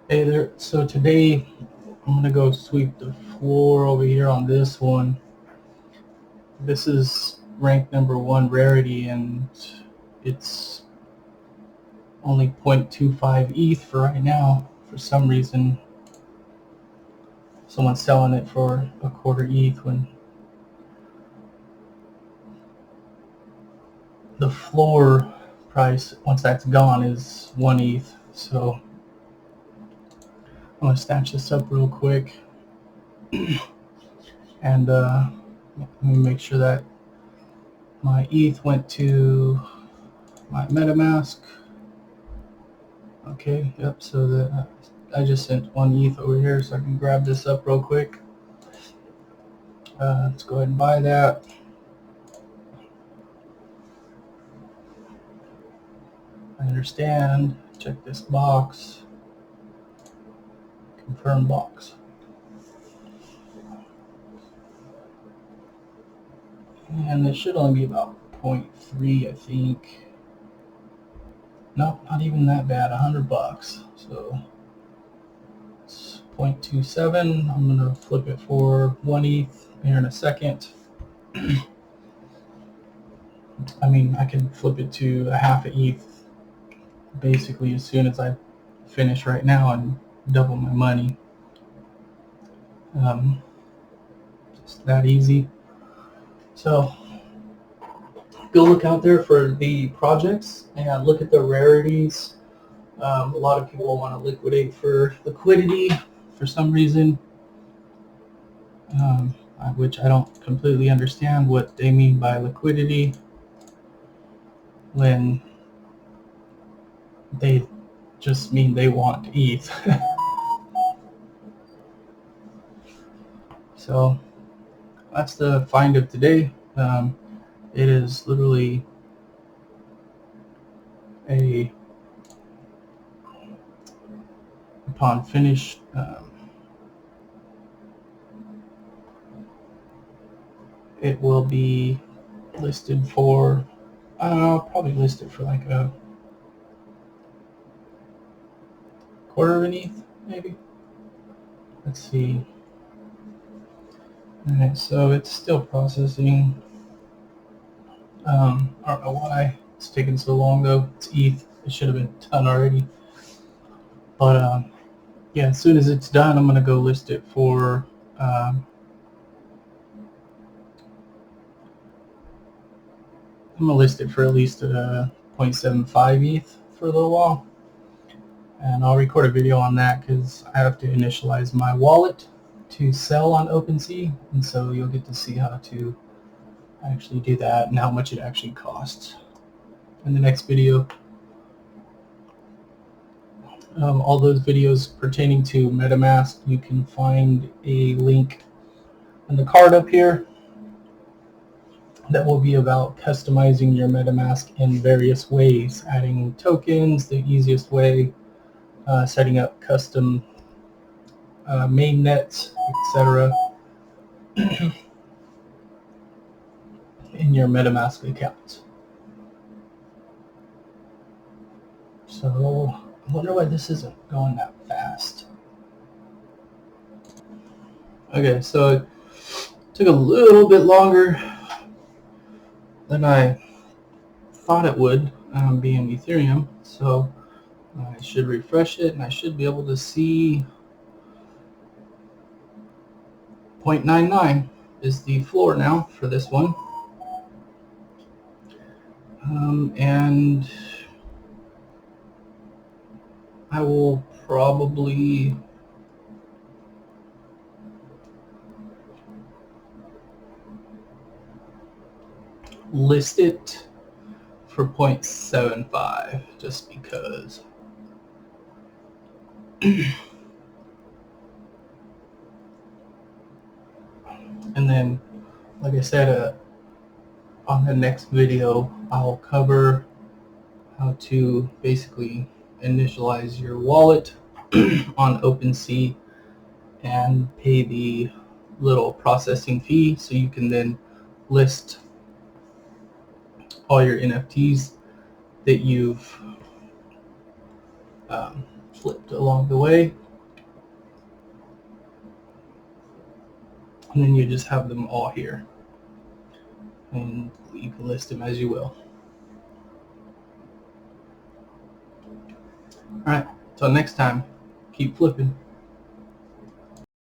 Hey there, so today I'm gonna go sweep the floor over here on this one. This is rank number 1 rarity and it's only 0.25 ETH for right now. For some reason, someone's selling it for a quarter ETH when the floor price, once that's gone, is 1 ETH. So I'm gonna snatch this up real quick and let me make sure that my ETH went to my MetaMask. Okay, yep, so I just sent 1 ETH over here so I can grab this up real quick. Let's go ahead and buy that. I understand. Check this box. Confirm box. And it should only be about 0.3, I think. Nope, not even that bad. $100. So it's 0.27. I'm gonna flip it for 1 ETH here in a second. I mean, I can flip it to a half a ETH basically as soon as I finish right now and double my money. Just that easy. So go look out there for the projects and look at the rarities. A lot of people want to liquidate for liquidity for some reason, which I don't completely understand what they mean by liquidity when they just mean they want ETH. So that's the find of today. It is literally upon finish, it will be listed for, I don't know, probably listed for like a quarter of an ETH, maybe. Let's see. Alright, so it's still processing. I don't know why it's taking so long though. It's ETH. It should have been done already. But yeah, as soon as it's done, I'm going to go list it for I'm going to list it for at least 0.75 ETH for a little while. And I'll record a video on that because I have to initialize my wallet to sell on OpenSea. And so you'll get to see how to actually do that and how much it actually costs in the next video. All those videos pertaining to MetaMask, you can find a link in the card up here that will be about customizing your MetaMask in various ways, adding tokens the easiest way, setting up custom mainnets, etc. in your MetaMask account. So I wonder why this isn't going that fast. Okay, so it took a little bit longer than I thought it would, being Ethereum. So I should refresh it and I should be able to see 0.99 is the floor now for this one. And I will probably list it for 0.75 just because. And then, like I said, on the next video, I'll cover how to basically initialize your wallet on OpenSea and pay the little processing fee so you can then list all your NFTs that you've flipped along the way. And then you just have them all here. And you can list them as you will. Alright, so next time, keep flipping.